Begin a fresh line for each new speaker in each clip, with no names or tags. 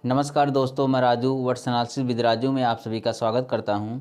नमस्कार दोस्तों, मैं राजू वर्ष एनालिसिस विद राजू में आप सभी का स्वागत करता हूं।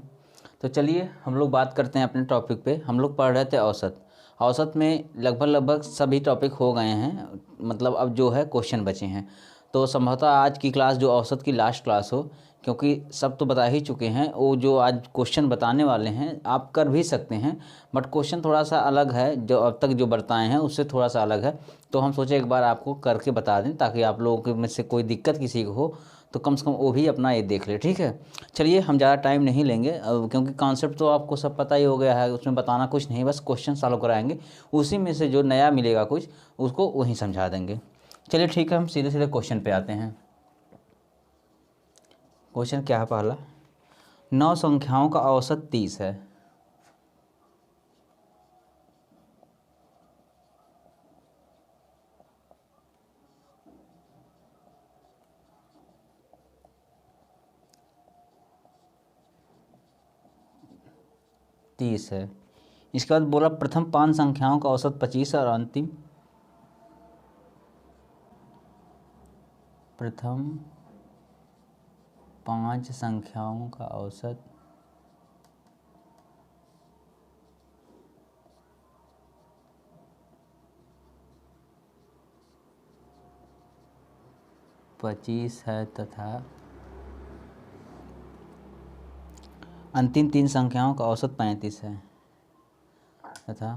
तो चलिए हम लोग बात करते हैं अपने टॉपिक पे। हम लोग पढ़ रहे थे औसत। औसत में लगभग सभी टॉपिक हो गए हैं, मतलब अब जो है क्वेश्चन बचे हैं। तो संभवतः आज की क्लास जो औसत की लास्ट क्लास हो, क्योंकि सब तो बता ही चुके हैं। वो जो आज क्वेश्चन बताने वाले हैं आप कर भी सकते हैं, बट क्वेश्चन थोड़ा सा अलग है, जो अब तक जो बताए हैं उससे थोड़ा सा अलग है। तो हम सोचे एक बार आपको करके बता दें, ताकि आप लोगों के में से कोई दिक्कत किसी को हो तो कम से कम वो भी अपना ये देख ले। ठीक है, चलिए हम ज़्यादा टाइम नहीं लेंगे, क्योंकि कॉन्सेप्ट तो आपको सब पता ही हो गया है। उसमें बताना कुछ नहीं, बस क्वेश्चन सॉल्व कराएंगे। उसी में से जो नया मिलेगा कुछ, उसको वहीं समझा देंगे। चलिए ठीक है, हम सीधे सीधे क्वेश्चन पे आते हैं। क्वेश्चन क्या है पहला? 9 संख्याओं का औसत 30 है। है। इसके बाद बोला प्रथम 5 संख्याओं का औसत 25 है और अंतिम प्रथम 5 संख्याओं का औसत 25 है तथा अंतिम 3 संख्याओं का औसत 35 है तथा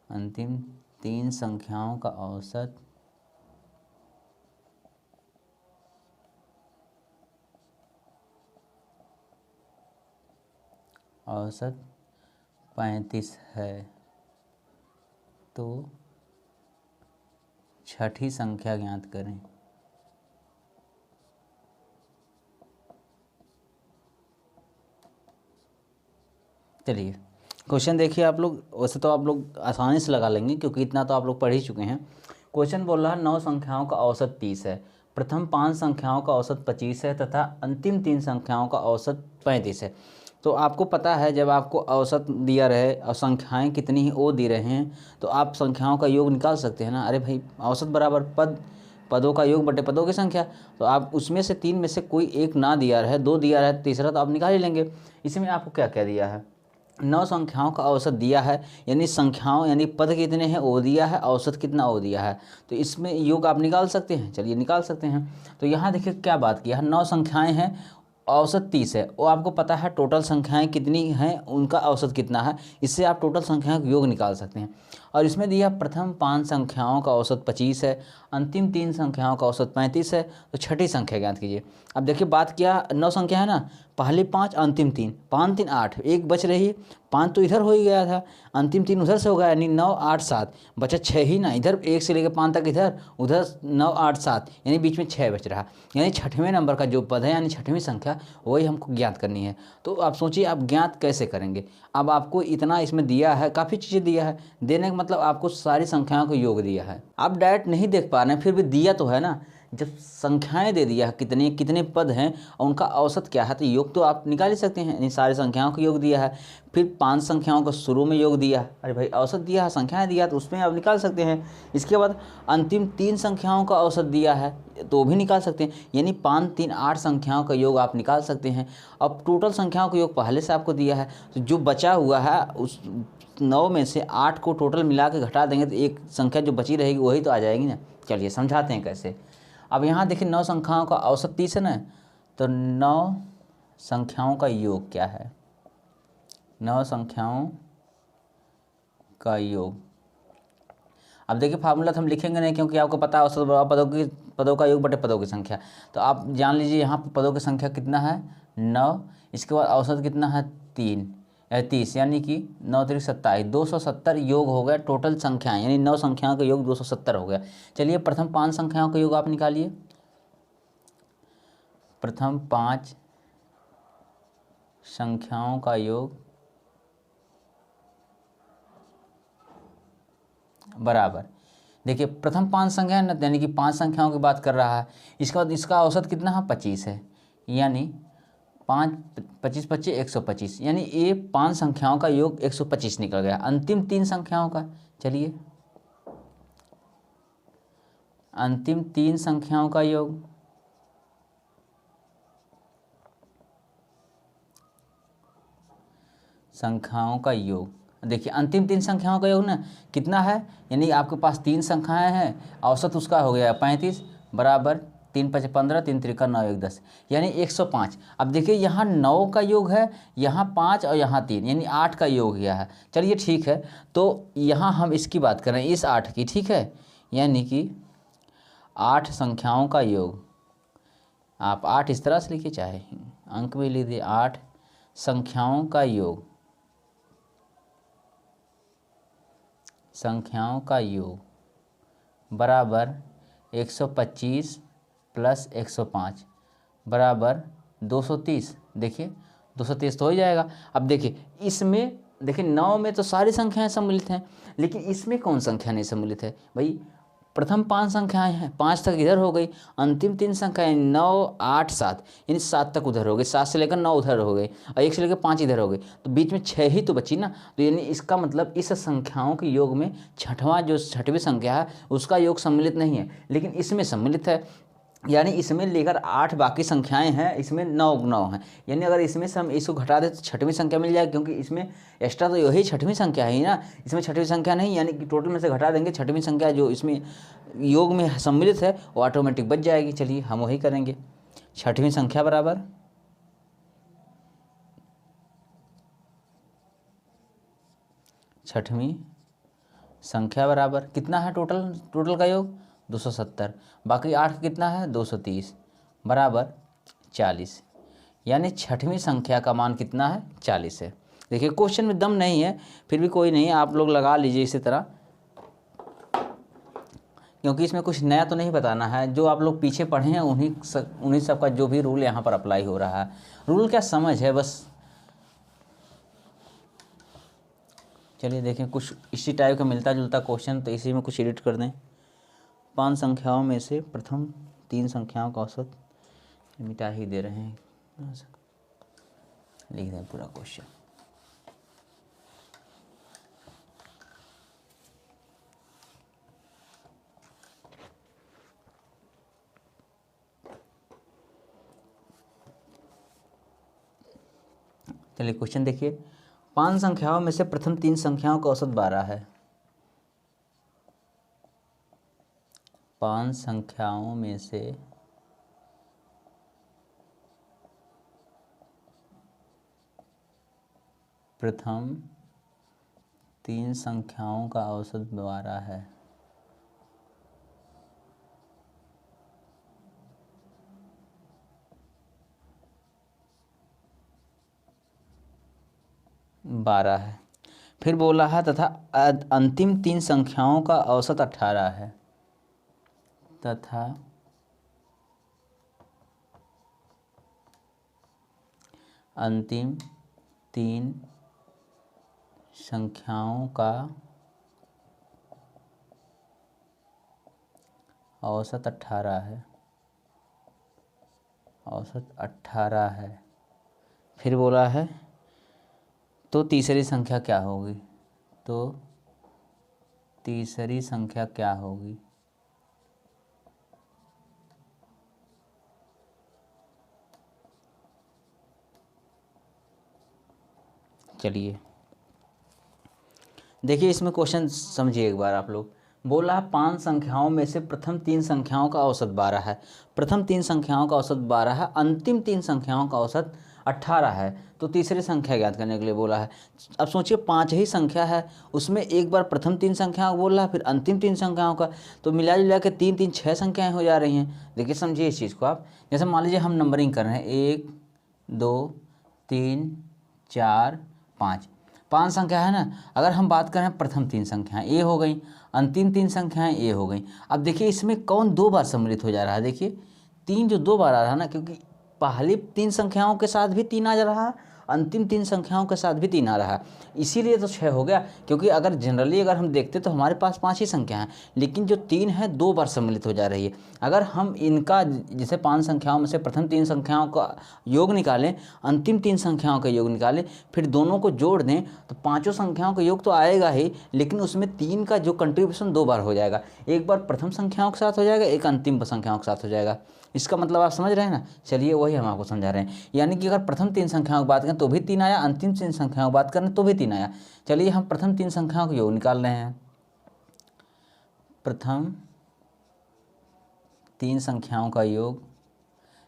अंतिम 3 संख्याओं का औसत 35 है। तो छठी संख्या ज्ञात करें। चलिए क्वेश्चन देखिए आप लोग। वैसे तो आप लोग आसानी से लगा लेंगे, क्योंकि इतना तो आप लोग पढ़ ही चुके हैं। क्वेश्चन बोल रहा है 9 संख्याओं का औसत 30 है, प्रथम 5 संख्याओं का औसत 25 है तथा अंतिम 3 संख्याओं का औसत 35 है। तो आपको पता है, जब आपको औसत दिया रहे और संख्याएं कितनी ही वो दे रहे हैं, तो आप संख्याओं का योग निकाल सकते हैं ना। अरे भाई, औसत बराबर पदों का योग बटे पदों की संख्या। तो आप उसमें से 3 में से कोई एक ना दिया रहे, 2 दिया रहे, तीसरा तो आप निकाल ही लेंगे। इसमें आपको क्या क्या दिया है? 9 संख्याओं का औसत दिया है, यानी संख्याओं यानी पद कितने हैं वो दिया है, औसत कितना वो दिया है। तो इसमें योग आप निकाल सकते हैं। चलिए निकाल सकते हैं। तो यहाँ देखिए क्या बात किया है, 9 संख्याएं हैं, औसत 30 है। वो आपको पता है टोटल संख्याएं कितनी हैं, उनका औसत कितना है। इससे आप टोटल संख्याओं का योग निकाल सकते हैं। और इसमें दिया प्रथम 5 संख्याओं का औसत 25 है, अंतिम 3 संख्याओं का औसत 35 है। तो छठी संख्या ज्ञात कीजिए। अब देखिए बात किया, 9 संख्या है ना, पहली 5 अंतिम 3, 5 3 8, एक बच रही है। 5 तो इधर हो ही गया था, अंतिम 3 उधर से हो गया, यानी 9 8 7 बचा 6 ही ना। इधर 1 से लेकर 5 तक इधर, उधर 9 8 7, यानी बीच में 6 बच रहा। यानी छठवें नंबर का जो पद है, यानी छठवीं संख्या, वही हमको ज्ञात करनी है। तो आप सोचिए आप ज्ञात कैसे करेंगे। अब आपको इतना इसमें दिया है, काफ़ी चीज़ें दिया है। देने का मतलब आपको सारी संख्याओं को योग दिया है। आप डायरेक्ट नहीं देख पा रहे हैं, फिर भी दिया तो है ना। जब संख्याएं दे दिया है, कितने कितने पद हैं और उनका औसत क्या है, तो योग तो आप निकाल ही सकते हैं। इन सारी संख्याओं को योग दिया है, फिर 5 संख्याओं को शुरू में योग दिया है। अरे भाई, औसत दिया है, संख्याएं दिया, तो उसमें आप निकाल सकते हैं। इसके बाद अंतिम 3 संख्याओं का औसत दिया है, तो भी निकाल सकते हैं। यानी 5 3 8 संख्याओं का योग आप निकाल सकते हैं। अब टोटल संख्याओं का योग पहले से आपको दिया है, तो जो बचा हुआ है उस 9 में से 8 को टोटल मिला के घटा देंगे, तो एक संख्या जो बची रहेगी वही तो आ जाएगी ना। चलिए समझाते हैं कैसे। अब यहाँ देखिए 9 संख्याओं का औसत 30 है ना, तो 9 संख्याओं का योग क्या है? 9 संख्याओं का योग। अब देखिए फार्मूला तो हम लिखेंगे नहीं, क्योंकि आपको पता है औसत बराबर पदों का योग बटे पदों की संख्या। तो आप जान लीजिए यहाँ पर पदों की संख्या कितना है, 9। इसके बाद औसत कितना है, 30, यानी कि 9 3 27, 270 योग हो गया टोटल संख्याएं, यानी 9 संख्याओं का योग 270 हो गया। चलिए प्रथम 5 संख्याओं का योग आप निकालिए। प्रथम 5 संख्याओं का योग बराबर, देखिए प्रथम 5 संख्या है ना, यानी कि 5 संख्याओं की बात कर रहा है। इसके बाद इसका औसत कितना है, 25 है, यानी 5 25 25 125, यानी ये 5 संख्याओं का योग 125 निकल गया। अंतिम 3 संख्याओं का, चलिए अंतिम तीन संख्याओं का योग, संख्याओं का योग। देखिए अंतिम तीन संख्याओं का योग ना कितना है, यानी आपके पास तीन संख्याएं हैं, औसत उसका हो गया 35 बराबर 3 5 15 3 3 9 1 10 यानी 105। अब देखिए यहाँ 9 का योग है, यहाँ 5 और यहाँ 3 यानी 8 का योग गया है। चलिए ठीक है, तो यहाँ हम इसकी बात करें इस 8 की, ठीक है, यानी कि 8 संख्याओं का योग, आप 8 इस तरह से लिखिए चाहे अंक में लिख दिए, 8 संख्याओं का योग, संख्याओं का योग बराबर 125 प्लस 105 बराबर 230। देखिए 230 तो हो जाएगा। अब देखिए इसमें, देखिए 9 में तो सारी संख्याएं सम्मिलित हैं, लेकिन इसमें कौन संख्या नहीं सम्मिलित है भाई। प्रथम 5 संख्याएं हैं, 5 तक इधर हो गई, अंतिम 3 संख्याएं 9 8 7 यानी 7 तक उधर हो गई, 7 से लेकर 9 उधर हो गई और 1 से लेकर 5 इधर हो गई, तो बीच में 6 ही तो बची ना। तो यानी इसका मतलब इस संख्याओं के योग में छठवीं संख्या है उसका योग सम्मिलित नहीं है, लेकिन इसमें सम्मिलित है। यानी इसमें लेकर 8 बाकी संख्याएं हैं, इसमें 9 हैं, यानी अगर इसमें से हम इसको घटा दें तो छठवीं संख्या मिल जाएगी, क्योंकि इसमें एक्स्ट्रा तो यही छठवीं संख्या है ना, इसमें छठवीं संख्या नहीं, यानी कि टोटल में से घटा देंगे छठवीं संख्या जो इसमें योग में सम्मिलित है वो ऑटोमेटिक बच जाएगी। चलिए हम वही करेंगे, छठवीं संख्या बराबर कितना है, टोटल का योग 270, बाकी 8 का कितना है 230 बराबर 40, यानी छठवीं संख्या का मान कितना है 40 है। देखिए क्वेश्चन में दम नहीं है, फिर भी कोई नहीं, आप लोग लगा लीजिए इसी तरह, क्योंकि इसमें कुछ नया तो नहीं बताना है, जो आप लोग पीछे पढ़े हैं उन्हीं सब का जो भी रूल यहाँ पर अप्लाई हो रहा है। रूल क्या समझ है बस। चलिए देखें कुछ इसी टाइप का मिलता जुलता क्वेश्चन, तो इसी में कुछ एडिट कर दें। 5 संख्याओं में से प्रथम 3 संख्याओं का औसत, मिटा ही दे रहे हैं, लिख दें पूरा क्वेश्चन। चलिए क्वेश्चन देखिए, 5 संख्याओं में से प्रथम 3 संख्याओं का औसत 12 है। 5 संख्याओं में से प्रथम 3 संख्याओं का औसत 12 है। फिर बोला है तथा अंतिम 3 संख्याओं का औसत 18 है, तथा अंतिम 3 संख्याओं का औसत 18 है, फिर बोला है तो तीसरी संख्या क्या होगी, चलिए देखिए इसमें क्वेश्चन समझिए एक बार आप लोग। बोला 5 संख्याओं में से प्रथम 3 संख्याओं का औसत 12 है, प्रथम 3 संख्याओं का औसत 12 है, अंतिम 3 संख्याओं का औसत 18 है, तो तीसरी संख्या ज्ञात करने के लिए बोला है। अब सोचिए 5 ही संख्या है, उसमें एक बार प्रथम 3 संख्याओं बोला है, फिर अंतिम 3 संख्याओं का, तो मिला जुला के 3 3 6 संख्याएँ हो जा रही हैं। देखिए समझिए इस चीज़ को आप, जैसे मान लीजिए हम नंबरिंग कर रहे हैं 1 2 3 4 5 संख्या है ना। अगर हम बात करें प्रथम 3 संख्याएं ए हो गई, अंतिम 3 संख्याएं ए हो गई। अब देखिए इसमें कौन 2 बार सम्मिलित हो जा रहा है, देखिए 3 जो 2 बार आ रहा है ना, क्योंकि पहली 3 संख्याओं के साथ भी 3 आ जा रहा है अंतिम 3 संख्याओं के साथ भी 3 आ रहा है, इसीलिए तो 6 हो गया। क्योंकि अगर जनरली अगर हम देखते तो हमारे पास 5 ही संख्या हैं, लेकिन जो 3 है 2 बार सम्मिलित हो जा रही है। अगर हम इनका जैसे 5 संख्याओं में से प्रथम 3 संख्याओं का योग निकालें, अंतिम 3 संख्याओं का योग निकालें, फिर दोनों को जोड़ दें तो पाँचों संख्याओं का योग तो आएगा ही, लेकिन उसमें 3 का जो कंट्रीब्यूशन 2 बार हो जाएगा। एक बार प्रथम संख्याओं के साथ हो जाएगा, एक अंतिम संख्याओं के साथ हो जाएगा। इसका मतलब आप समझ रहे हैं ना। चलिए वही हम आपको समझा रहे हैं। यानी कि अगर प्रथम 3 संख्याओं की बात करें तो भी 3 आया, अंतिम 3 संख्याओं की बात करें तो भी 3 आया। चलिए हम प्रथम 3 संख्याओं का योग निकाल रहे हैं। प्रथम 3 संख्याओं का योग,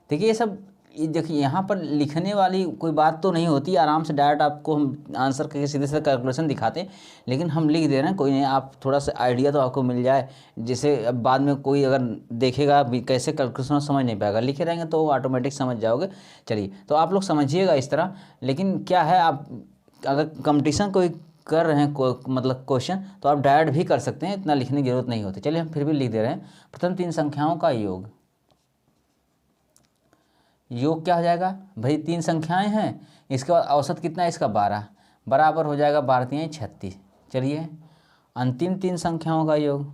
देखिए ये सब देखिए यहाँ पर लिखने वाली कोई बात तो नहीं होती, आराम से डायरेक्ट आपको हम आंसर करके सीधे सीधे कैलकुलेशन दिखाते हैं, लेकिन हम लिख दे रहे हैं, कोई नहीं, आप थोड़ा सा आइडिया तो आपको मिल जाए। जैसे अब बाद में कोई अगर देखेगा भी कैसे कैलकुलेशन समझ नहीं पाएगा, लिखे रहेंगे तो ऑटोमेटिक समझ जाओगे। चलिए तो आप लोग समझिएगा इस तरह। लेकिन क्या है, आप अगर कंपटीशन कोई कर रहे हैं मतलब क्वेश्चन, तो आप डायरेक्ट भी कर सकते हैं, इतना लिखने की जरूरत नहीं होती। चलिए हम फिर भी लिख दे रहे हैं। प्रथम 3 संख्याओं का योग, योग क्या हो जाएगा भाई, 3 संख्याएं हैं, इसके बाद औसत कितना है इसका 12, बराबर हो जाएगा 12 3 36। चलिए अंतिम 3 संख्याओं का योग,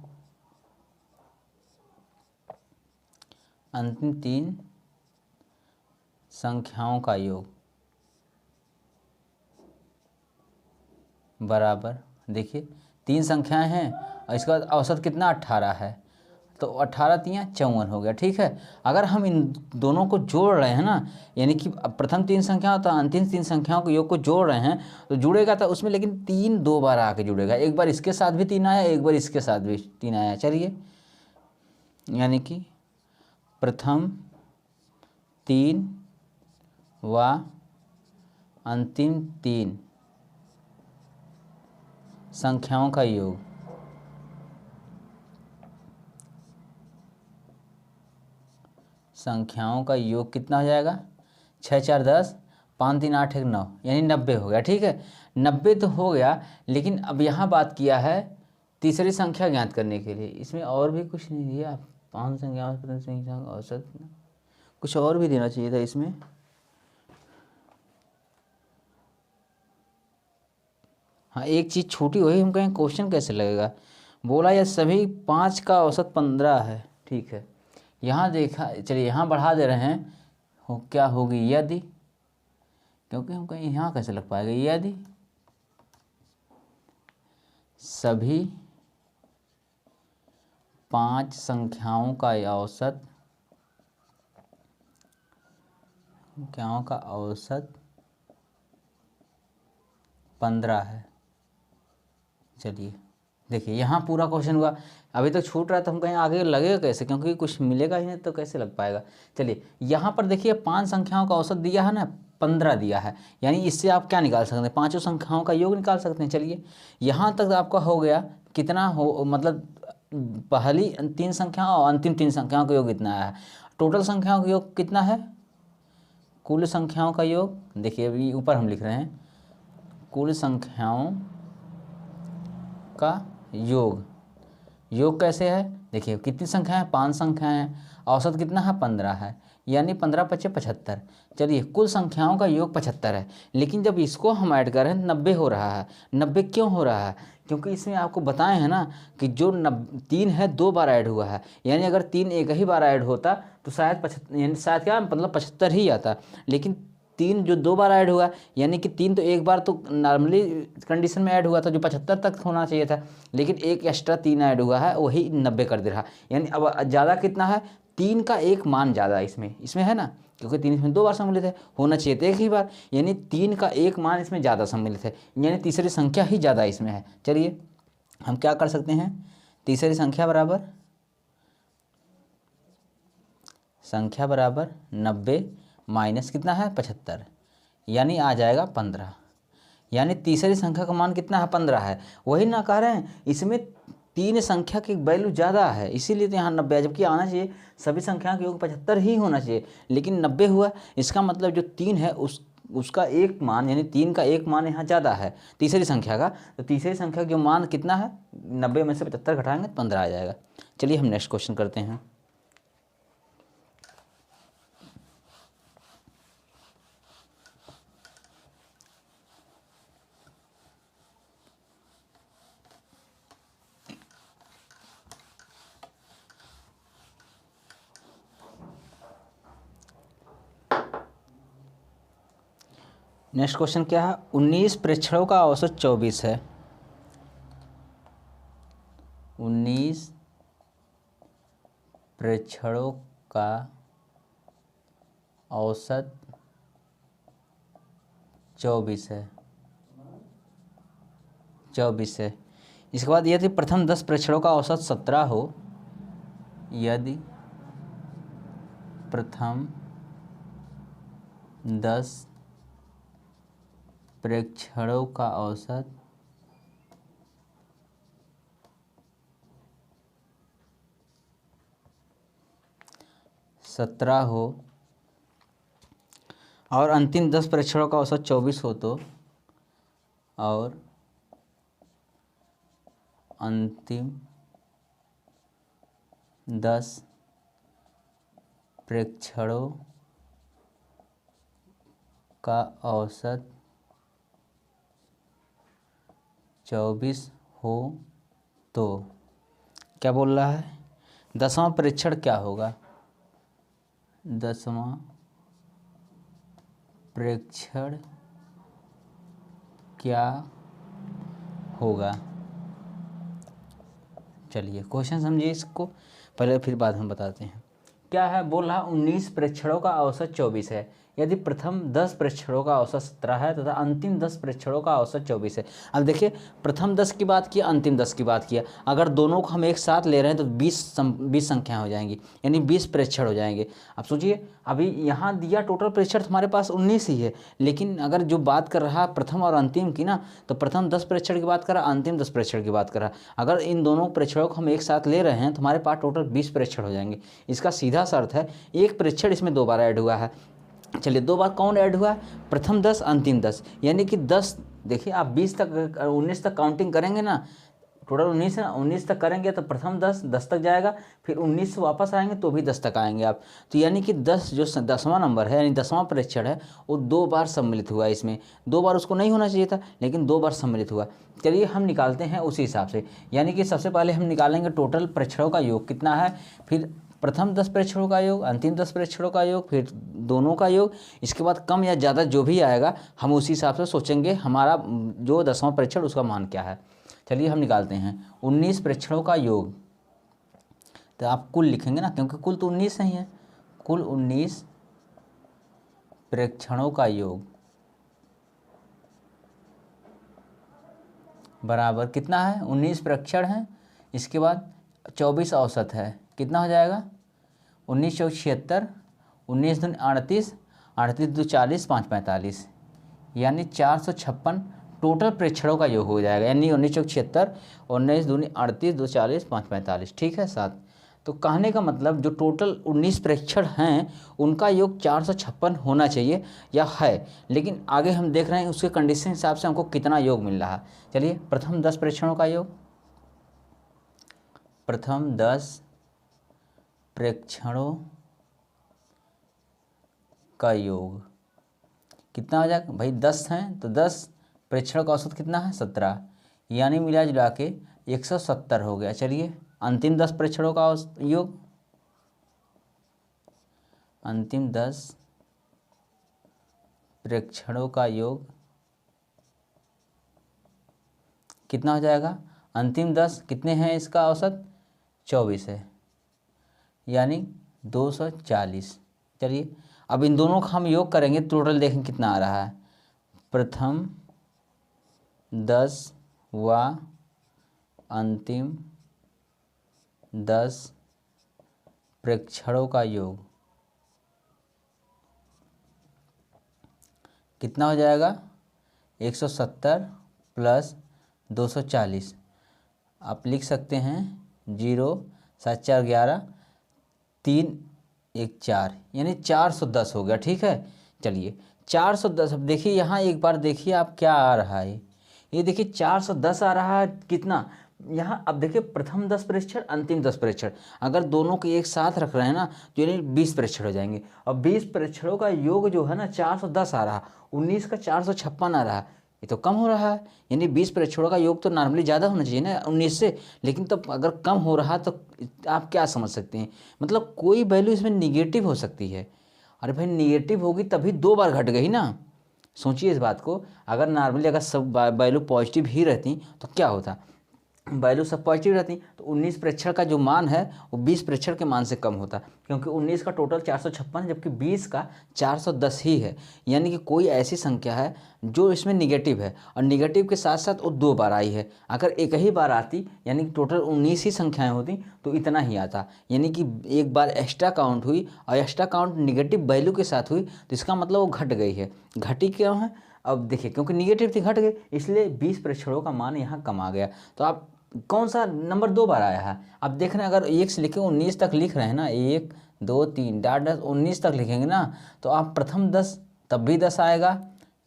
अंतिम 3 संख्याओं का योग बराबर, देखिए 3 संख्याएं हैं और इसका औसत कितना 18 है, तो 18 3 54 हो गया। ठीक है, अगर हम इन दोनों को जोड़ रहे हैं ना, यानी कि प्रथम 3 संख्याओं तो अंतिम 3 संख्याओं के योग को जोड़ रहे हैं, तो जुड़ेगा तो उसमें लेकिन 3 2 बार आके जुड़ेगा। एक बार इसके साथ भी 3 आया, एक बार इसके साथ भी 3 आया। चलिए यानी कि प्रथम 3 व अंतिम 3 संख्याओं का योग, संख्याओं का योग कितना हो जाएगा, 6 4 10, 5 3 8 1 9, यानी 90 हो गया। ठीक है, 90 तो हो गया, लेकिन अब यहाँ बात किया है तीसरी संख्या ज्ञात करने के लिए। इसमें और भी कुछ नहीं दिया, 5 संख्याओं संख्या औसत, कुछ और भी देना चाहिए था इसमें। हाँ एक चीज़ छूटी, वही हम कहें क्वेश्चन कैसे लगेगा। बोला यह सभी 5 का औसत 15 है। ठीक है, यहाँ देखा, चलिए यहाँ बढ़ा दे रहे हैं, हो क्या होगी यदि, क्योंकि हम कहीं यहाँ कैसे लग पाएगा, यदि सभी 5 संख्याओं का औसत, संख्याओं का औसत 15 है। चलिए देखिए यहाँ पूरा क्वेश्चन हुआ, अभी तक छूट रहा है तो हम कहीं आगे लगेगा कैसे, क्योंकि कुछ मिलेगा ही नहीं तो कैसे लग पाएगा। चलिए यहाँ पर देखिए 5 संख्याओं का औसत दिया है ना, 15 दिया है, यानी इससे आप क्या निकाल सकते हैं, पाँचों संख्याओं का योग निकाल सकते हैं। चलिए यहाँ तक आपका हो गया, कितना हो मतलब पहली 3 संख्याओं और अंतिम 3 संख्याओं का योग कितना है, टोटल संख्याओं का योग कितना है, कुल संख्याओं का योग। देखिए अभी ऊपर हम लिख रहे हैं कुल संख्याओं का योग, योग कैसे है, देखिए कितनी संख्या है, 5 संख्याएं हैं, औसत कितना है 15 है, यानी 15 5 75। चलिए कुल संख्याओं का योग 75 है, लेकिन जब इसको हम ऐड करें 90 हो रहा है। 90 क्यों हो रहा है, क्योंकि इसमें आपको बताए हैं ना कि जो 3 है 2 बार ऐड हुआ है, यानी अगर 3 एक ही बार ऐड होता तो शायद 75, यानी शायद क्या मतलब 75 ही आता, लेकिन 3 जो 2 बार ऐड हुआ, यानी कि 3 तो एक बार तो नॉर्मली कंडीशन में ऐड हुआ था जो 75 तक होना चाहिए था, लेकिन एक एक्स्ट्रा 3 ऐड हुआ है, वही 90 कर दे रहा। यानी अब ज़्यादा कितना है, 3 का एक मान ज़्यादा इसमें है ना, क्योंकि 3 इसमें 2 बार सम्मिलित है, होना चाहिए था एक ही बार, यानी 3 का एक मान इसमें ज़्यादा सम्मिलित है, यानी तीसरी संख्या ही ज़्यादा इसमें है। चलिए हम क्या कर सकते हैं, तीसरी संख्या बराबर 90 माइनस कितना है 75, यानी आ जाएगा 15, यानी तीसरी संख्या का मान कितना है 15 है। वही ना कह रहे हैं, इसमें 3 संख्या की वैल्यू ज़्यादा है, इसीलिए तो यहाँ 90, जबकि आना चाहिए सभी संख्याओं का योग 75 ही होना चाहिए, लेकिन 90 हुआ। इसका मतलब जो 3 है उसका एक मान, यानी 3 का एक मान यहाँ ज़्यादा है तीसरी संख्या का, तो तीसरी संख्या का जो मान कितना है, 90 में से 75 घटाएंगे तो 15 आ जाएगा। चलिए हम नेक्स्ट क्वेश्चन करते हैं। नेक्स्ट क्वेश्चन क्या है, 19 प्रेक्षणों का औसत 24 है। 19 प्रेक्षणों का औसत 24 है। 24 है। इसके बाद यदि प्रथम 10 प्रेक्षणों का औसत 17 हो, यदि प्रथम 10 प्रेक्षणों का औसत 17 हो और अंतिम 10 प्रेक्षणों का औसत 24 हो तो, और अंतिम 10 प्रेक्षणों का औसत 24 हो तो क्या बोल रहा है, 10वां प्रेक्षण क्या होगा, 10वां प्रेक्षण क्या होगा। चलिए क्वेश्चन समझिए इसको पहले, फिर बाद हम बताते हैं। क्या है, बोल रहा 19 प्रेक्षणों का औसत 24 है, यदि प्रथम 10 प्रेक्षणों का औसत 17 है तथा अंतिम 10 प्रेक्षणों का औसत 24 है। अब देखिए, प्रथम 10 की बात किया, अंतिम 10 की बात किया, अगर दोनों को हम एक साथ ले रहे हैं तो 20 संख्या हो जाएंगी, यानी 20 प्रेक्षण हो जाएंगे। अब सोचिए, अभी यहाँ दिया टोटल प्रेक्षण हमारे पास 19 ही है, लेकिन अगर जो बात कर रहा है प्रथम और अंतिम की ना, तो प्रथम 10 प्रेक्षण की बात कर रहा, अंतिम 10 प्रेक्षण की बात कर रहा। अगर इन दोनों प्रेक्षणों को हम एक साथ ले रहे हैं तो हमारे पास टोटल 20 प्रेक्षण हो जाएंगे। इसका सीधा सा अर्थ है, एक प्रेक्षण इसमें 2 बार ऐड हुआ है। चलिए 2 बार कौन ऐड हुआ है, प्रथम 10 अंतिम 10, यानी कि 10, देखिए आप 20 तक 19 तक काउंटिंग करेंगे ना, टोटल 19 है ना, 19 तक करेंगे तो प्रथम 10 तक जाएगा, फिर 19 से वापस आएंगे तो भी 10 तक आएंगे आप। तो यानी कि 10 जो 10वां नंबर है, यानी 10वां प्रेक्षण है, वो 2 बार सम्मिलित हुआ इसमें। 2 बार उसको नहीं होना चाहिए था, लेकिन 2 बार सम्मिलित हुआ। चलिए हम निकालते हैं उसी हिसाब से, यानी कि सबसे पहले हम निकालेंगे टोटल प्रेक्षणों का योग कितना है, फिर प्रथम 10 प्रेक्षणों का योग, अंतिम 10 प्रेक्षणों का योग, फिर दोनों का योग। इसके बाद कम या ज़्यादा जो भी आएगा हम उसी हिसाब से सोचेंगे हमारा जो 10वां प्रेक्षण उसका मान क्या है। चलिए हम निकालते हैं 19 प्रेक्षणों का योग, तो आप कुल लिखेंगे ना, क्योंकि कुल तो 19 ही है। कुल 19 प्रेक्षणों का योग बराबर कितना है, 19 प्रेक्षण है, इसके बाद 24 औसत है, कितना हो जाएगा, 19 चौक 76, 19 दूनी 38, 38 दो 40, 5 45, यानी 456 टोटल प्रेक्षणों का योग हो जाएगा। यानी 19 चौक 76, 19 दूनी 38, 2 40, 5 45, ठीक है 7। तो कहने का मतलब जो टोटल 19 प्रेक्षण हैं उनका योग 456 होना चाहिए या है, लेकिन आगे हम देख रहे हैं उसके कंडीशन हिसाब से हमको कितना योग मिल रहा है। चलिए प्रथम 10 प्रेक्षणों का योग, प्रथम 10 प्रेक्षणों का योग कितना हो जाएगा भाई, 10 हैं तो 10 प्रेक्षण का औसत कितना है 17, यानी मिला जुला के 170 हो गया। चलिए अंतिम 10 प्रेक्षणों का योग, अंतिम 10 प्रेक्षणों का योग कितना हो जाएगा, अंतिम 10 कितने हैं, इसका औसत 24 है, यानी 240। चलिए अब इन दोनों का हम योग करेंगे, टोटल देखें कितना आ रहा है, प्रथम 10 व अंतिम 10 प्रेक्षणों का योग कितना हो जाएगा, 170 प्लस 240, आप लिख सकते हैं 0 7 4 11 3 1 4, यानी 410 हो गया, ठीक है। चलिए 410, अब देखिए यहाँ एक बार देखिए आप क्या आ रहा है, ये देखिए 410 आ रहा है कितना यहाँ। अब देखिए प्रथम 10 प्रेक्षण, अंतिम 10 प्रेक्षण, अगर दोनों को एक साथ रख रहे हैं ना तो यानी 20 प्रेक्षण हो जाएंगे। अब 20 प्रेक्षणों का योग जो है ना 410 आ रहा, 19 का 456 आ रहा, ये तो कम हो रहा है। यानी 20 प्रेक्षणों का योग तो नॉर्मली ज़्यादा होना चाहिए ना 19 से, लेकिन तब अगर कम हो रहा तो आप क्या समझ सकते हैं, मतलब कोई वैल्यू इसमें निगेटिव हो सकती है। अरे भाई निगेटिव होगी तभी 2 बार घट गई ना, सोचिए इस बात को, अगर नॉर्मली अगर सब वैल्यू पॉजिटिव ही रहती तो क्या होता, वैल्यू सब पॉजिटिव रहती तो 19 प्रेक्षण का जो मान है वो 20 प्रेक्षण के मान से कम होता, क्योंकि 19 का टोटल 456 है जबकि 20 का 410 ही है। यानी कि कोई ऐसी संख्या है जो इसमें निगेटिव है और निगेटिव के साथ साथ वो 2 बार आई है। अगर एक ही बार आती यानी कि टोटल 19 ही संख्याएं होती तो इतना ही आता, यानी कि एक बार एक्स्ट्रा काउंट हुई और एक्स्ट्रा काउंट निगेटिव वैल्यू के साथ हुई तो इसका मतलब वो घट गई है। घटी क्यों है, अब देखिए क्योंकि निगेटिव थी घट गई, इसलिए 20 प्रेक्षणों का मान यहाँ कम आ गया। तो आप कौन सा नंबर 2 बार आया है, आप देख रहे हैं अगर 1 से लेकर 19 तक लिख रहे हैं ना, 1 2 3 डॉट 19 तक लिखेंगे ना तो आप प्रथम 10 तब भी 10 आएगा,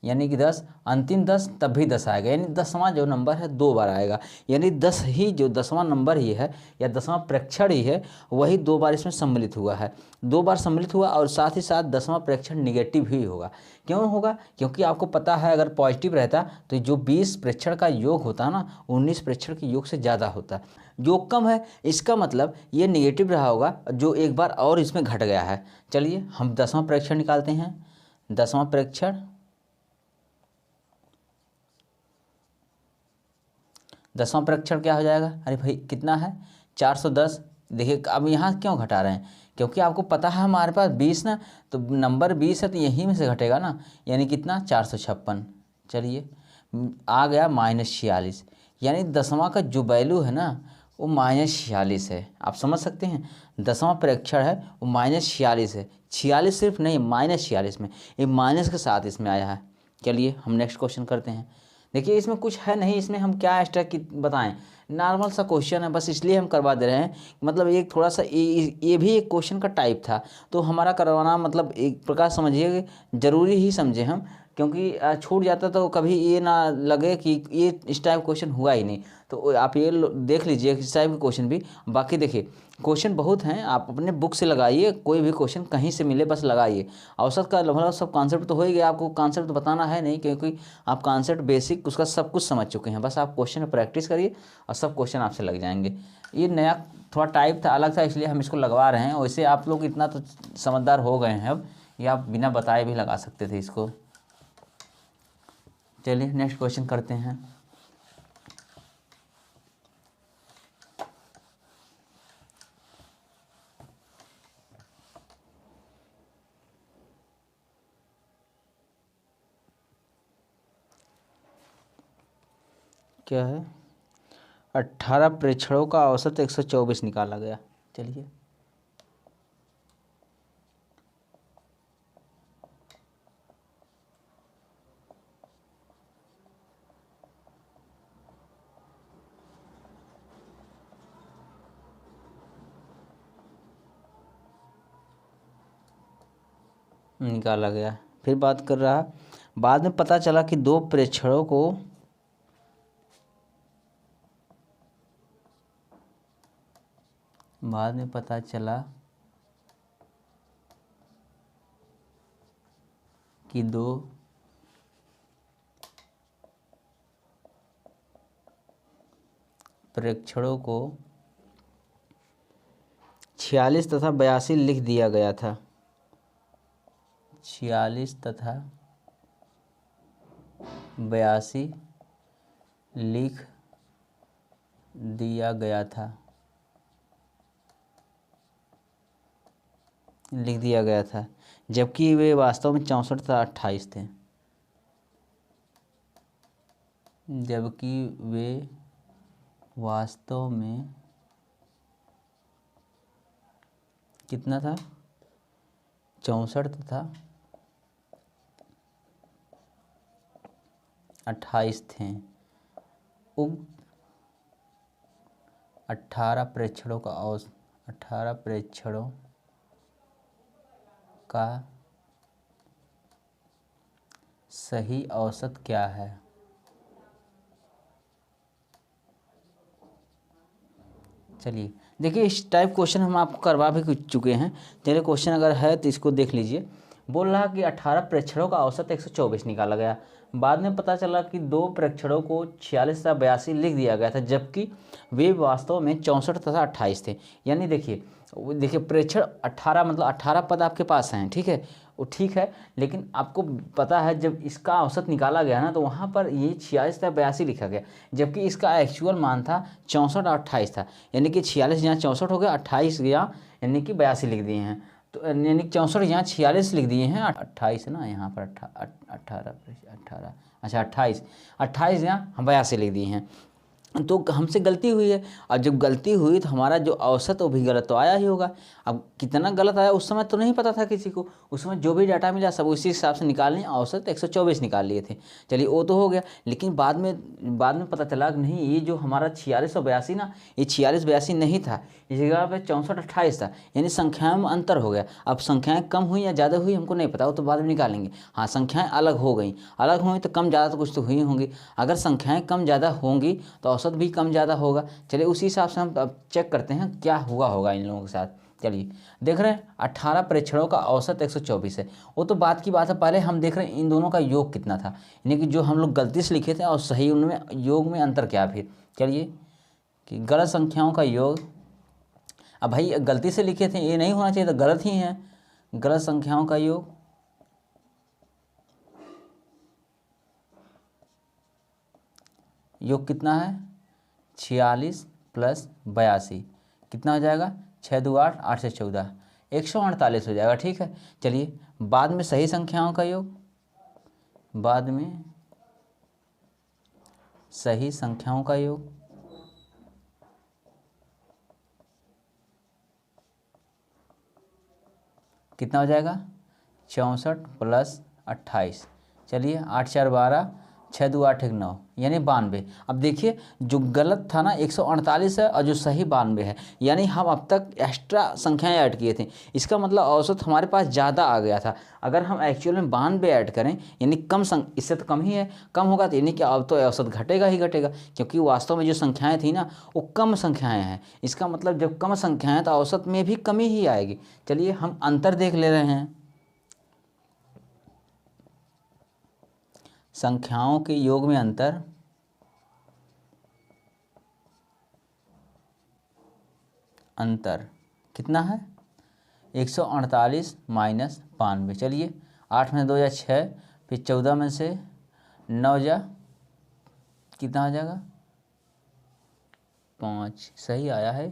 यानी कि 10, अंतिम 10 तब भी 10 आएगा, यानी 10वां जो नंबर है 2 बार आएगा। यानी 10 ही जो 10वां नंबर ही है या 10वां प्रेक्षण ही है वही 2 बार इसमें सम्मिलित हुआ है, 2 बार सम्मिलित हुआ और साथ ही साथ 10वां प्रेक्षण निगेटिव ही होगा। क्यों होगा, क्योंकि आपको पता है अगर पॉजिटिव रहता तो जो 20 प्रेक्षण का योग होता ना 19 प्रेक्षण के योग से ज़्यादा होता। योग कम है इसका मतलब ये निगेटिव रहा होगा जो एक बार और इसमें घट गया है। चलिए हम 10वां प्रेक्षण निकालते हैं। 10वां प्रेक्षण 10वां प्रेक्षण क्या हो जाएगा, अरे भाई कितना है 410। देखिए अब यहाँ क्यों घटा रहे हैं, क्योंकि आपको पता है हमारे पास 20 ना, तो नंबर 20 है तो यहीं में से घटेगा ना, यानी कितना 456। चलिए आ गया -46, यानी 10वां का जो वैल्यू है ना वो -46 है। आप समझ सकते हैं 10वां प्रेक्षण है वो -46 है, 46 सिर्फ नहीं -46 में, ये माइनस के साथ इसमें आया है। चलिए हम नेक्स्ट क्वेश्चन करते हैं। देखिए इसमें कुछ है नहीं, इसमें हम क्या एक्स्ट्रा की बताएं, नॉर्मल सा क्वेश्चन है बस इसलिए हम करवा दे रहे हैं। मतलब एक थोड़ा सा ये भी एक क्वेश्चन का टाइप था तो हमारा करवाना मतलब एक प्रकार समझिए ज़रूरी ही समझे हम, क्योंकि छूट जाता तो कभी ये ना लगे कि ये इस टाइप क्वेश्चन हुआ ही नहीं। तो आप ये देख लीजिए इस टाइप के क्वेश्चन भी। बाकी देखिए क्वेश्चन बहुत हैं, आप अपने बुक से लगाइए, कोई भी क्वेश्चन कहीं से मिले बस लगाइए। औसत का लगभग सब कॉन्सेप्ट तो हो ही गया, आपको कॉन्सेप्ट बताना है नहीं क्योंकि आप कॉन्सेप्ट बेसिक उसका सब कुछ समझ चुके हैं। बस आप क्वेश्चन में प्रैक्टिस करिए और सब क्वेश्चन आपसे लग जाएंगे। ये नया थोड़ा टाइप था, अलग था, इसलिए हम इसको लगवा रहे हैं। वैसे आप लोग इतना तो समझदार हो गए हैं अब, ये आप बिना बताए भी लगा सकते थे इसको। चलिए नेक्स्ट क्वेश्चन करते हैं। क्या है, 18 प्रेक्षणों का औसत 124 निकाला गया। चलिए निकाला गया, फिर बात कर रहा, बाद में पता चला कि दो प्रेक्षणों को बाद में पता चला कि दो प्रेक्षणों को 46 तथा 82 लिख दिया गया था। 46 तथा 82 लिख दिया गया था, लिख दिया गया था, जबकि वे वास्तव में 64 तथा 28 थे। जबकि वे वास्तव में कितना था, 64 तथा 28 थे। उक्त 18 प्रेक्षणों का 18 प्रेक्षणों का सही औसत क्या है। चलिए देखिए इस टाइप क्वेश्चन हम आपको करवा भी चुके हैं। चलिए क्वेश्चन अगर है तो इसको देख लीजिए। बोल रहा कि 18 प्रेक्षणों का औसत 124 निकाला गया, बाद में पता चला कि दो प्रेक्षणों को 46 तथा 82 लिख दिया गया था, जबकि वे वास्तव में 64 तथा 28 थे। यानी देखिए प्रेक्षण 18 मतलब 18 पद आपके पास हैं, ठीक है, वो ठीक है, लेकिन आपको पता है जब इसका औसत निकाला गया ना तो वहाँ पर ये 46 था 82 लिखा गया, जबकि इसका एक्चुअल मान था 64 और 28 था। यानी कि 46 यहाँ 64 हो गया, 28 गया यानी कि 82 लिख दिए हैं। तो यानी 64 यहाँ 46 लिख दिए हैं, 28 है ना यहाँ पर 18 अच्छा 28 यहाँ हम 82 लिख दिए हैं। तो हमसे गलती हुई है, और जब गलती हुई तो हमारा जो औसत वो भी गलत तो आया ही होगा। अब कितना गलत आया उस समय तो नहीं पता था किसी को, उस समय जो भी डाटा मिला सब उसी हिसाब से निकालने, औसत 124 निकाल लिए थे। चलिए वो तो हो गया, लेकिन बाद में पता चला कि नहीं ये जो हमारा 46 और 82 ना, ये 46-82 नहीं था, इस जगह पे 64-28 था, यानी संख्याओं में अंतर हो गया। अब संख्याएँ कम हुई या ज़्यादा हुई हमको नहीं पता, वो तो बाद में निकालेंगे। हाँ संख्याएँ अलग हो गई, अलग हुई तो कम ज़्यादा तो कुछ तो हुई होंगी। अगर संख्याएँ कम ज़्यादा होंगी तो औसत भी कम ज़्यादा होगा। चलिए उसी हिसाब से हम अब चेक करते हैं क्या हुआ होगा इन लोगों के साथ। चलिए देख रहे हैं 18 परीक्षणों का औसत 124 है, वो तो बात की बात है। पहले हम देख रहे हैं इन दोनों का योग कितना था, यानी कि जो हम लोग गलती से लिखे थे और सही, उनमें योग में अंतर क्या। फिर चलिए कि गलत संख्याओं का योग, अब भाई गलती से लिखे थे ये नहीं होना चाहिए, तो गलत ही है। गलत संख्याओं का योग कितना है 46 + 82 कितना हो जाएगा, 6 2 8, 8 से 14, 148 हो जाएगा। ठीक है, चलिए बाद में सही संख्याओं का योग, बाद में सही संख्याओं का योग कितना हो जाएगा, 64 + 28। चलिए 8 4 12, 6 2 8 1 9, यानी 92। अब देखिए जो गलत था ना 148 है और जो सही 92 है, यानी हम अब तक एक्स्ट्रा संख्याएं ऐड किए थे। इसका मतलब औसत हमारे पास ज़्यादा आ गया था। अगर हम एक्चुअल में 92 ऐड करें यानी कम इससे तो कम ही है, कम होगा तो यानी कि अब तो औसत घटेगा ही घटेगा, क्योंकि वास्तव में जो संख्याएँ थी ना वो कम संख्याएँ हैं। इसका मतलब जब कम संख्याएँ तो औसत में भी कमी ही आएगी। चलिए हम अंतर देख ले रहे हैं, संख्याओं के योग में अंतर, कितना है 148 - 92। चलिए 8 में 2 या 6, फिर 14 में से 9 जा कितना हो जाएगा 5, सही आया है।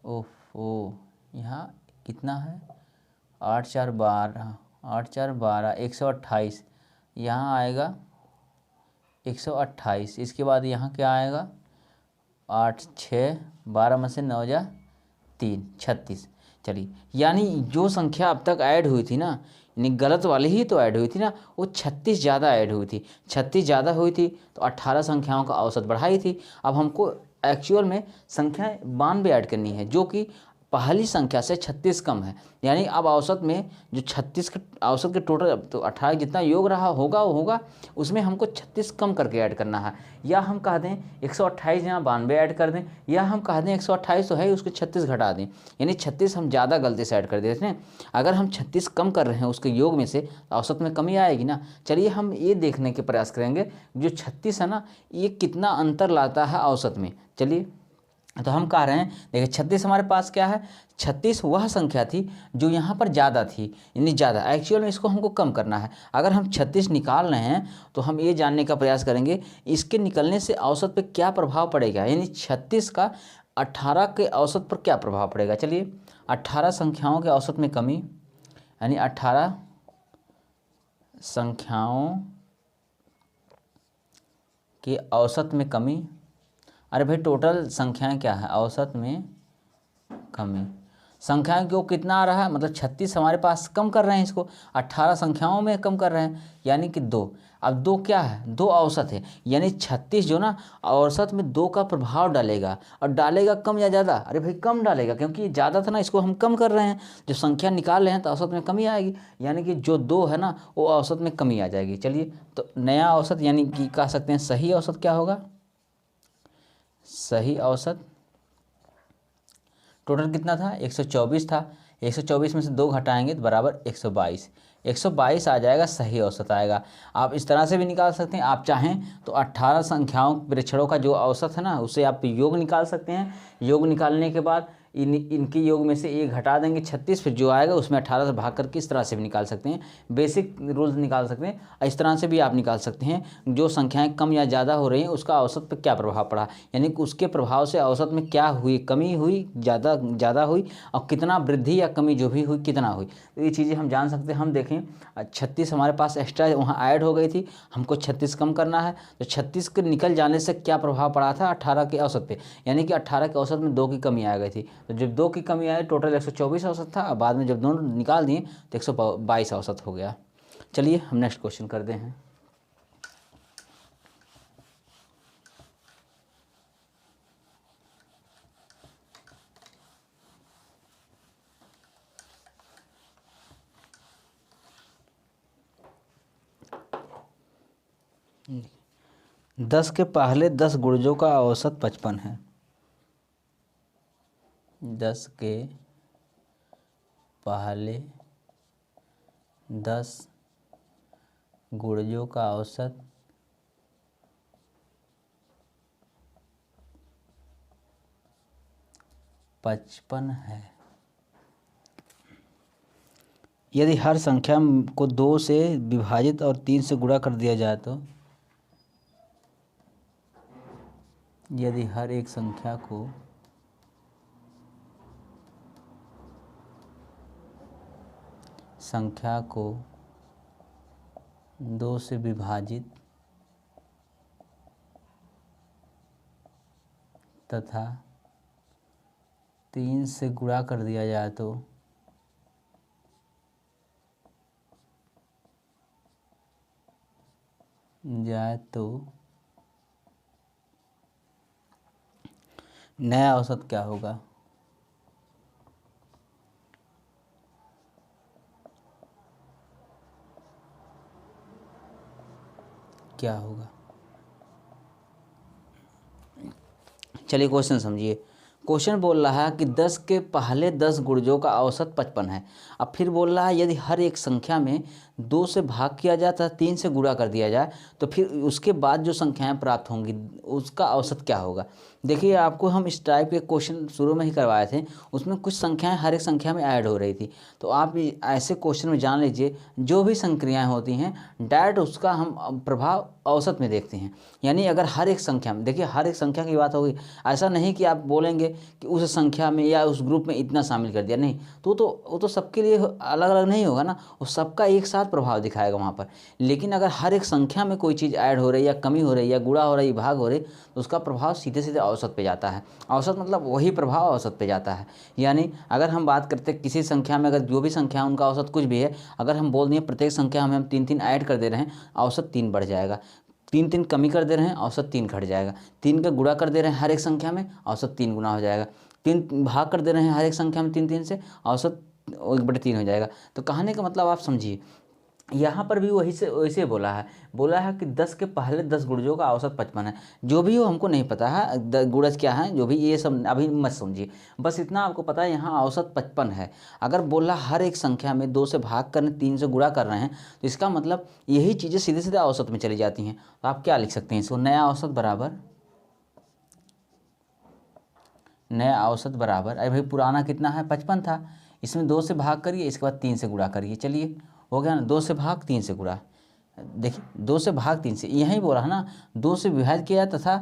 ओह यहाँ कितना है 8 4 12, 8 4 12, 128, यहाँ आएगा 128। इसके बाद यहाँ क्या आएगा 8 6 12 में से 9 जा 3, 36। चलिए यानी जो संख्या अब तक ऐड हुई थी ना, यानी गलत वाली ही तो ऐड हुई थी ना, वो 36 ज़्यादा ऐड हुई थी। 36 ज़्यादा हुई थी तो 18 संख्याओं का औसत बढ़ाई थी। अब हमको एक्चुअल में संख्याएँ 92 ऐड करनी है, जो कि पहली संख्या से 36 कम है। यानी अब औसत में जो 36 के औसत के टोटल तो 18 जितना योग रहा होगा वो होगा, उसमें हमको 36 कम करके ऐड करना है। या हम कह दें 128 यहाँ 92 ऐड कर दें, या हम कह दें 128 तो है उसके 36 घटा दें, यानी 36 हम ज़्यादा गलती से ऐड कर देते हैं। अगर हम 36 कम कर रहे हैं उसके योग में से तो औसत में कमी आएगी ना। चलिए हम ये देखने के प्रयास करेंगे जो 36 है ना ये कितना अंतर लाता है औसत में। चलिए तो हम कह रहे हैं देखिए 36 हमारे पास क्या है, 36 वह संख्या थी जो यहाँ पर ज़्यादा थी, यानी ज़्यादा एक्चुअल में इसको हमको कम करना है। अगर हम 36 निकाल रहे हैं तो हम ये जानने का प्रयास करेंगे इसके निकलने से औसत पे क्या प्रभाव पड़ेगा, यानी 36 का 18 के औसत पर क्या प्रभाव पड़ेगा। चलिए 18 संख्याओं के औसत में कमी, यानी 18 संख्याओं के औसत में कमी। अरे भाई टोटल संख्याएं क्या है, औसत में कमी। संख्याएं क्यों कितना आ रहा है, मतलब 36 हमारे पास कम कर रहे हैं, इसको 18 संख्याओं में कम कर रहे हैं, यानी कि 2। अब 2 क्या है, 2 औसत है, यानी 36 जो ना औसत में 2 का प्रभाव डालेगा, और डालेगा कम या ज़्यादा। अरे भाई कम डालेगा, क्योंकि ये ज़्यादा था ना, इसको हम कम कर रहे हैं, जो संख्या निकाल रहे हैं तो औसत में कमी आएगी, यानी कि जो 2 है ना वो औसत में कमी आ जाएगी। चलिए तो नया औसत यानी कि कह सकते हैं सही औसत क्या होगा, सही औसत टोटल कितना था 124 था, 124 में से 2 घटाएंगे तो बराबर 122, 122 आ जाएगा, सही औसत आएगा। आप इस तरह से भी निकाल सकते हैं, आप चाहें तो 18 संख्याओं प्रेक्षणों का जो औसत है ना उसे आप योग निकाल सकते हैं। योग निकालने के बाद इनके योग में से 1 हटा देंगे 36, फिर जो आएगा उसमें 18 से भाग करके इस तरह से भी निकाल सकते हैं, बेसिक रूल्स निकाल सकते हैं। इस तरह से भी आप निकाल सकते हैं जो संख्याएं कम या ज़्यादा हो रही हैं उसका औसत पर क्या प्रभाव पड़ा, यानी कि उसके प्रभाव से औसत में क्या हुई, कमी हुई, ज़्यादा हुई, और कितना वृद्धि या कमी जो भी हुई कितना हुई, तो ये चीज़ें हम जान सकते हैं। हम देखें 36 हमारे पास एक्स्ट्रा वहाँ ऐड हो गई थी, हमको 36 कम करना है, तो 36 के निकल जाने से क्या प्रभाव पड़ा था 18 के औसत पे, यानी कि 18 के औसत में 2 की कमी आ गई थी। तो जब 2 की कमी आई टोटल 124 औसत था, बाद में जब दोनों निकाल दिए तो 122 औसत हो गया। चलिए हम नेक्स्ट क्वेश्चन करते हैं। दस के पहले 10 गुणजों का औसत 55 है। 10 के पहले 10 गुणजों का औसत 55 है। यदि हर संख्या को 2 से विभाजित और 3 से गुणा कर दिया जाए तो, यदि हर एक संख्या को संख्या को 2 से विभाजित तथा 3 से गुणा कर दिया जाए तो नया औसत क्या होगा? क्या होगा? चलिए क्वेश्चन समझिए। क्वेश्चन बोल रहा है कि 10 के पहले 10 गुणजों का औसत 55 है। अब फिर बोल रहा है यदि हर एक संख्या में 2 से भाग किया जाए तथा 3 से गुणा कर दिया जाए तो फिर उसके बाद जो संख्याएं प्राप्त होंगी उसका औसत क्या होगा। देखिए आपको हम इस टाइप के क्वेश्चन शुरू में ही करवाए थे, उसमें कुछ संख्याएं हर एक संख्या में ऐड हो रही थी। तो आप ऐसे क्वेश्चन में जान लीजिए जो भी संक्रियाएं होती हैं डायरेक्ट उसका हम प्रभाव औसत में देखते हैं। यानी अगर हर एक संख्या में, देखिए हर एक संख्या की बात होगी, ऐसा नहीं कि आप बोलेंगे कि उस संख्या में या उस ग्रुप में इतना शामिल कर दिया, नहीं, तो वो तो सबके लिए अलग अलग नहीं होगा ना, वो सबका एक साथ प्रभाव दिखाएगा वहाँ पर। लेकिन अगर हर एक संख्या में कोई चीज़ ऐड हो रही है या कमी हो रही है या गुणा हो रही है भाग हो रही तो उसका प्रभाव सीधे सीधे औसत पे जाता है। औसत मतलब वही प्रभाव औसत पे जाता है। यानी अगर हम बात करते हैं किसी संख्या में, अगर जो भी संख्या उनका औसत कुछ भी है, अगर हम बोल दें प्रत्येक संख्या में हम 3 ऐड कर दे रहे हैं, औसत 3 बढ़ जाएगा। 3 कमी कर दे रहे हैं, औसत 3 घट जाएगा। 3 का गुणा कर दे रहे हैं हर एक संख्या में, औसत 3 गुना हो जाएगा। 3 भाग कर दे रहे हैं हर एक संख्या में 3 से, औसत 1/3 हो जाएगा। तो कहने का मतलब आप समझिए यहाँ पर भी वैसे बोला है कि 10 के पहले 10 गुणजों का औसत 55 है। जो भी हो हमको नहीं पता है गुणज क्या है, जो भी ये सब अभी मत समझिए, बस इतना आपको पता है यहाँ औसत 55 है। अगर बोला हर एक संख्या में 2 से भाग करने 3 से गुणा कर रहे हैं तो इसका मतलब यही चीज़ें सीधे सीधे औसत में चली जाती हैं। तो आप क्या लिख सकते हैं इसको, नया औसत बराबर अरे भाई पुराना कितना है 55 था, इसमें 2 से भाग करिए, इसके बाद 3 से गुणा करिए। चलिए हो गया ना, 2 से भाग 3 से गुणा। देखिए 2 से भाग 3 से, यही बोला है ना, 2 से विभाजित किया तथा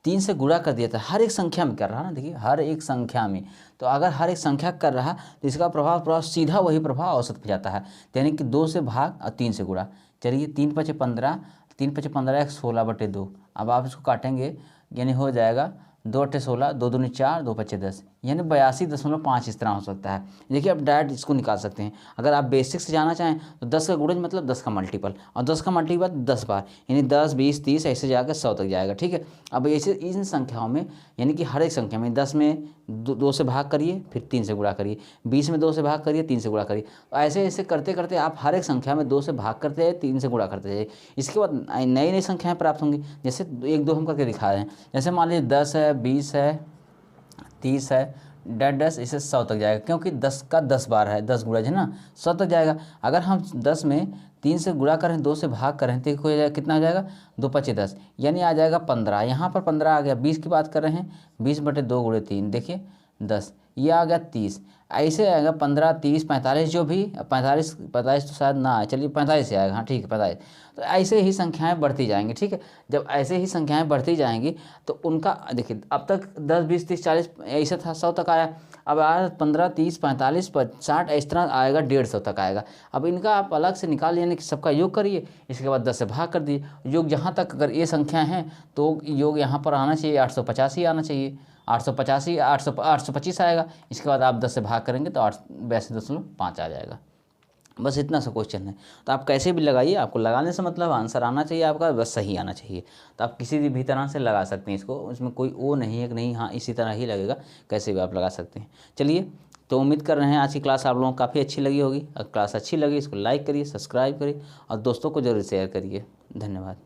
3 से गुणा कर दिया था। हर एक संख्या में कर रहा ना, देखिए हर एक संख्या में, तो अगर हर एक संख्या कर रहा तो इसका प्रभाव सीधा वही प्रभाव औसत पे जाता है। यानी कि 2 से भाग और 3 से गुणा। चलिए 3 × 5 = 15, 3 × 5 = 15, 16/2। अब आप इसको काटेंगे यानी हो जाएगा 2 × 8 = 16, 2 दूनी 4, 2 × 5 = 10, यानी 82.5 इस तरह हो सकता है। देखिए आप डायरेक्ट इसको निकाल सकते हैं। अगर आप बेसिक से जाना चाहें तो 10 का गुणज मतलब 10 का मल्टीपल, और 10 का मल्टीपल 10 बार, यानी 10, 20, 30 ऐसे जाकर 100 तक जाएगा। ठीक है, अब ऐसे इन संख्याओं में यानी कि हर एक संख्या में 10 में 2 से भाग करिए, फिर 3 से गुणा करिए, 20 में 2 से भाग करिए, 3 से गुणा करिए। तो ऐसे ऐसे करते करते आप हर एक संख्या में 2 से भाग करते जाइए, 3 से गुणा करते जाइए। इसके बाद नई नई संख्याएँ प्राप्त होंगी। जैसे 1, 2 हम करके दिखा रहे हैं। जैसे मान लीजिए 10 है, 20 है, 30 है, 10 इसे 100 तक जाएगा, क्योंकि 10 का 10 बार है, 10 गुणज है ना, 100 तक जाएगा। अगर हम 10 में 3 से गुणा करें, 2 से भाग करें तो हो जाएगा, कितना हो जाएगा, 2 × 5 = 10, यानी आ जाएगा 15। यहाँ पर 15 आ गया। 20 की बात कर रहे हैं, 20/2 × 3, देखिए 10, ये आ गया 30, ऐसे आएगा 15, 30, 45, जो भी 45 तो शायद ना आए, चलिए 45 से आएगा, हाँ ठीक है 45। तो ऐसे ही संख्याएं बढ़ती जाएंगी, ठीक है। जब ऐसे ही संख्याएं बढ़ती जाएंगी तो उनका देखिए अब तक 10, 20, 30, 40 ऐसे था, 100 तक आया। अब आया 15, 30, 45, 60, इस तरह आएगा 150 तक आएगा। अब इनका आप अलग से निकाल, यानी कि सबका योग करिए, इसके बाद 10 से भाग कर दिए। योग जहाँ तक अगर ये संख्या है तो योग यहाँ पर आना चाहिए 885 आना चाहिए, 885, 825 आएगा। इसके बाद आप 10 से भाग करेंगे तो 82.5 आ जाएगा। बस इतना सा क्वेश्चन है। तो आप कैसे भी लगाइए, आपको लगाने से मतलब आंसर आना चाहिए आपका, बस सही आना चाहिए। तो आप किसी भी तरह से लगा सकते हैं इसको, इसमें कोई वो नहीं है कि नहीं हाँ इसी तरह ही लगेगा, कैसे भी आप लगा सकते हैं। चलिए, तो उम्मीद कर रहे हैं आज की क्लास आप लोगों को काफ़ी अच्छी लगी होगी। अगर क्लास अच्छी लगी इसको लाइक करिए, सब्सक्राइब करिए और दोस्तों को जरूर शेयर करिए। धन्यवाद।